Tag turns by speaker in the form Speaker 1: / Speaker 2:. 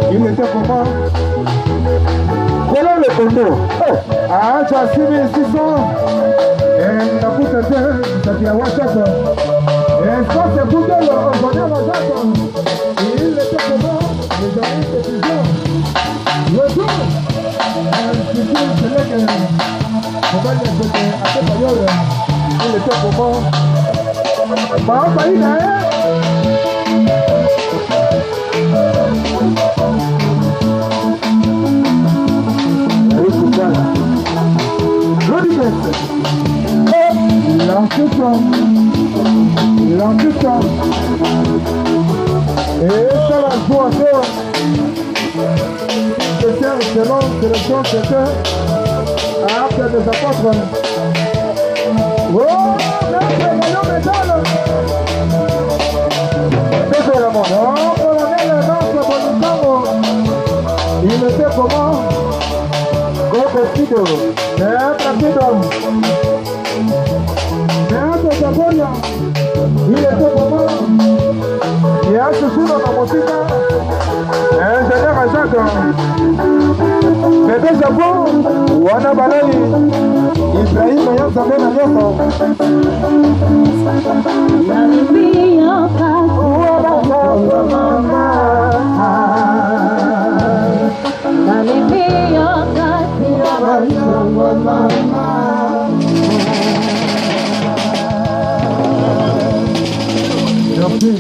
Speaker 1: Il était comment? Voilà le condo. Ah, tu as 6600. Et la pousse ça fait à WhatsApp. Et ça, c'est pour que on connaît WhatsApp. Il était comment? Les amis, c'est toujours. Le jour. C'est là que. On va dire que à cette période, il était comment? Bah, ça y est. L'enquête. Et ça la joue encore. C'était un selon sélection, c'était après des apôtres. Oh, là, c'est le métal. C'est pour le monde. Oh, colonel, non, c'est il était comment? Gogo il était comment? Il a ce soir dans mon site. Ingénieur à Jacques. Mais des Japon, Wana Balali, Ibrahim Mayan Samen Ayoso. Merci.